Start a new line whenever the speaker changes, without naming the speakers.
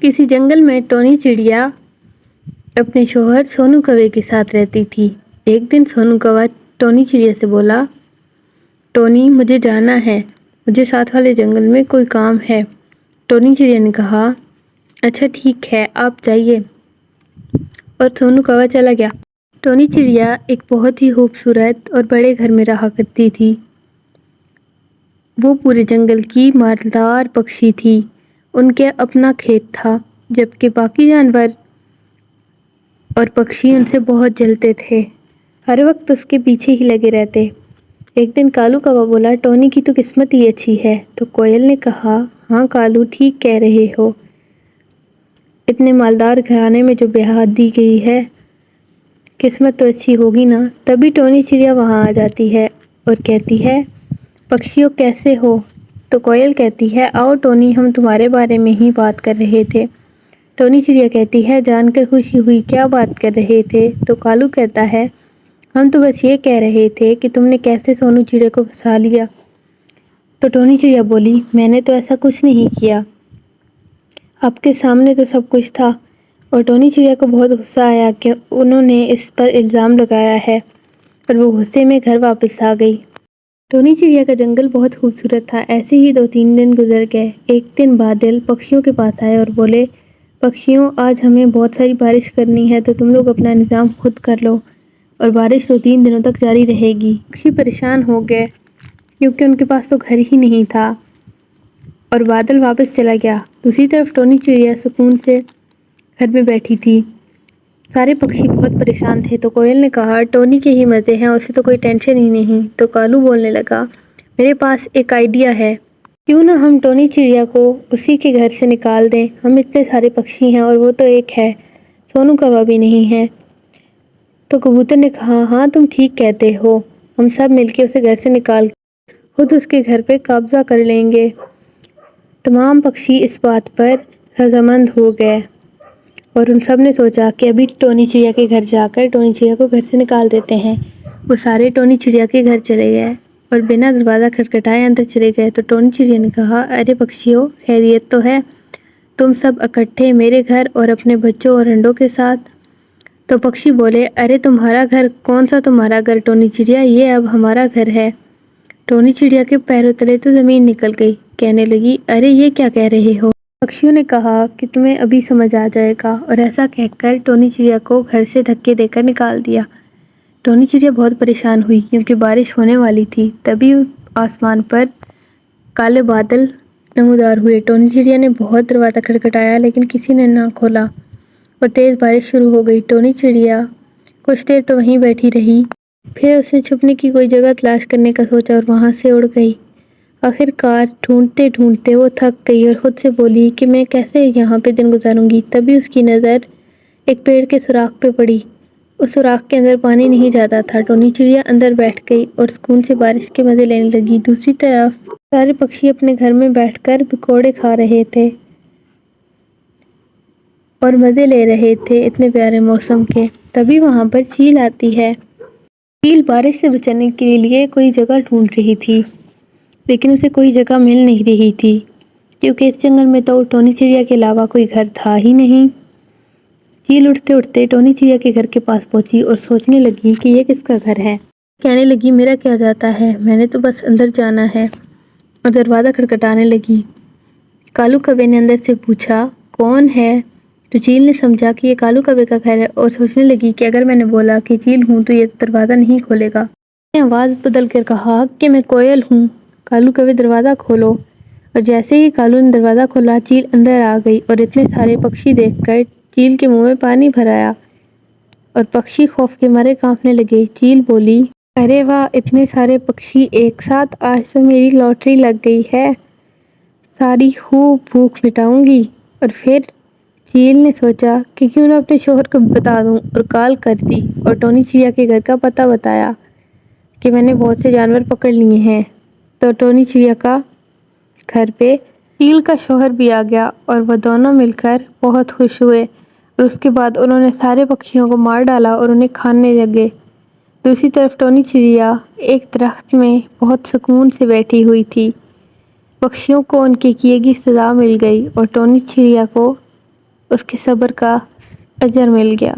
کسی جنگل میں ٹونی چڑیا اپنے شوہر سونو کوے کے ساتھ رہتی تھی۔ ایک دن سونو کوا ٹونی چڑیا سے بولا، ٹونی مجھے جانا ہے، مجھے ساتھ والے جنگل میں کوئی کام ہے۔ ٹونی چڑیا نے کہا، اچھا ٹھیک ہے آپ جائیے، اور سونو کوا چلا گیا۔ ٹونی چڑیا ایک بہت ہی خوبصورت اور بڑے گھر میں رہا کرتی تھی۔ وہ پورے جنگل کی مالدار پکشی تھی۔ ان کے اپنا کھیت تھا، جبکہ باقی جانور اور پکشی ان سے بہت جلتے تھے، ہر وقت اس کے پیچھے ہی لگے رہتے۔ ایک دن کالو کوا بولا، ٹونی کی تو قسمت ہی اچھی ہے۔ تو کوئل نے کہا، ہاں کالو ٹھیک کہہ رہے ہو، اتنے مالدار گھرانے میں جو بیاہ دی گئی ہے، قسمت تو اچھی ہوگی نا۔ تبھی ٹونی چڑیا وہاں آ جاتی ہے اور کہتی ہے، پکشیوں کیسے ہو؟ تو کوئل کہتی ہے، آؤ ٹونی ہم تمہارے بارے میں ہی بات کر رہے تھے۔ ٹونی چڑیا کہتی ہے، جان کر خوشی ہوئی، کیا بات کر رہے تھے؟ تو کالو کہتا ہے، ہم تو بس یہ کہہ رہے تھے کہ تم نے کیسے سونو چڑیا کو پھنسا لیا۔ تو ٹونی چڑیا بولی، میں نے تو ایسا کچھ نہیں کیا، آپ کے سامنے تو سب کچھ تھا۔ اور ٹونی چڑیا کو بہت غصہ آیا کہ انہوں نے اس پر الزام لگایا ہے، اور وہ غصے میں گھر واپس آ گئی۔ ٹونی چڑیا کا جنگل بہت خوبصورت تھا۔ ایسے ہی 2-3 دن گزر گئے۔ ایک دن بادل پکشیوں کے پاس آئے اور بولے، پکشیوں آج ہمیں بہت ساری بارش کرنی ہے، تو تم لوگ اپنا انتظام خود کر لو، اور بارش 2-3 دنوں تک جاری رہے گی۔ پکشی پریشان ہو گئے کیونکہ ان کے پاس تو گھر ہی نہیں تھا، اور بادل واپس چلا گیا۔ دوسری طرف ٹونی چڑیا سکون سے گھر میں بیٹھی تھی۔ سارے پکشی بہت پریشان تھے۔ تو کوئل نے کہا، ٹونی کے ہی مزے ہیں، اسے تو کوئی ٹینشن ہی نہیں۔ تو کالو بولنے لگا، میرے پاس ایک آئیڈیا ہے، کیوں نہ ہم ٹونی چڑیا کو اسی کے گھر سے نکال دیں، ہم اتنے سارے پکشی ہیں اور وہ تو ایک ہے، سونو کوا بھی نہیں ہے۔ تو کبوتر نے کہا، ہاں تم ٹھیک کہتے ہو، ہم سب مل کے اسے گھر سے نکال خود اس کے گھر پہ قبضہ کر لیں گے۔ تمام پکشی اس بات پر رضامند ہو گئے، اور ان سب نے سوچا کہ ابھی ٹونی چڑیا کے گھر جا کر ٹونی چڑیا کو گھر سے نکال دیتے ہیں۔ وہ سارے ٹونی چڑیا کے گھر چلے گئے اور بنا دروازہ کھٹکھٹائے اندر چلے گئے۔ تو ٹونی چڑیا نے کہا، ارے پکشیوں خیریت تو ہے؟ تم سب اکٹھے میرے گھر اور اپنے بچوں اور انڈوں کے ساتھ؟ تو پکشی بولے، ارے تمہارا گھر کون سا تمہارا گھر ٹونی چڑیا، یہ اب ہمارا گھر ہے۔ ٹونی چڑیا کے پیروں تلے تو زمین نکل گئی، کہنے لگی، ارے یہ کیا کہہ رہے ہو؟ پکشیوں نے کہا کہ تمہیں ابھی سمجھ آ جائے گا، اور ایسا کہہ کر ٹونی چڑیا کو گھر سے دھکے دے کر نکال دیا۔ ٹونی چڑیا بہت پریشان ہوئی کیونکہ بارش ہونے والی تھی۔ تبھی آسمان پر کالے بادل نمودار ہوئے۔ ٹونی چڑیا نے بہت دروازہ کھٹکھٹایا لیکن کسی نے نہ کھولا، اور تیز بارش شروع ہو گئی۔ ٹونی چڑیا کچھ دیر تو وہیں بیٹھی رہی، پھر اس نے چھپنے کی کوئی جگہ تلاش کرنے کا سوچا اور وہاں سے اڑ گئی۔ آخر کار ڈھونڈتے ڈھونڈتے وہ تھک گئی اور خود سے بولی کہ میں کیسے یہاں پہ دن گزاروں گی۔ تبھی اس کی نظر ایک پیڑ کے سوراخ پہ پڑی۔ اس سوراخ کے اندر پانی نہیں جاتا تھا۔ ٹونی چڑیا اندر بیٹھ گئی اور سکون سے بارش کے مزے لینے لگی۔ دوسری طرف سارے پکشی اپنے گھر میں بیٹھ کر پکوڑے کھا رہے تھے اور مزے لے رہے تھے اتنے پیارے موسم کے۔ تبھی وہاں پر چیل آتی ہے۔ چیل بارش سے بچنے کے لیے کوئی جگہ ڈھونڈ رہی تھی، لیکن اسے کوئی جگہ مل نہیں رہی تھی، کیونکہ اس جنگل میں تو ٹونی چڑیا کے علاوہ کوئی گھر تھا ہی نہیں۔ چیل اٹھتے اٹھتے ٹونی چڑیا کے گھر کے پاس پہنچی اور سوچنے لگی کہ یہ کس کا گھر ہے۔ کہنے لگی، میرا کیا جاتا ہے، میں نے تو بس اندر جانا ہے، اور دروازہ کھٹکھٹانے لگی۔ کالو کوے نے اندر سے پوچھا، کون ہے؟ تو چیل نے سمجھا کہ یہ کالو کوے کا گھر ہے، اور سوچنے لگی کہ اگر میں نے بولا کہ چیل ہوں تو یہ دروازہ نہیں کھولے گا۔ میں نے آواز بدل کر کہا کہ میں کوئل ہوں، کالو کوے دروازہ کھولو۔ اور جیسے ہی کالو نے دروازہ کھولا، چیل اندر آ گئی، اور اتنے سارے پکشی دیکھ کر چیل کے منہ میں پانی بھر آیا، اور پکشی خوف کے مارے کانپنے لگے۔ چیل بولی، ارے واہ، اتنے سارے پکشی ایک ساتھ، آج تو میری لاٹری لگ گئی ہے، ساری خوب بھوک مٹاؤں گی۔ اور پھر چیل نے سوچا کہ کیوں نہ اپنے شوہر کو بتا دوں، اور کال کر دی اور ٹونی چڑیا کے گھر کا پتہ بتایا کہ میں نے بہت سے جانور پکڑ لیے ہیں۔ تو ٹونی چڑیا کا گھر پہ چیل کا شوہر بھی آ گیا، اور وہ دونوں مل کر بہت خوش ہوئے، اور اس کے بعد انہوں نے سارے پکشیوں کو مار ڈالا اور انہیں کھانے لگے۔ دوسری طرف ٹونی چڑیا ایک درخت میں بہت سکون سے بیٹھی ہوئی تھی۔ پکشیوں کو ان کے کیے کی سزا مل گئی، اور ٹونی چڑیا کو اس کے صبر کا اجر مل گیا۔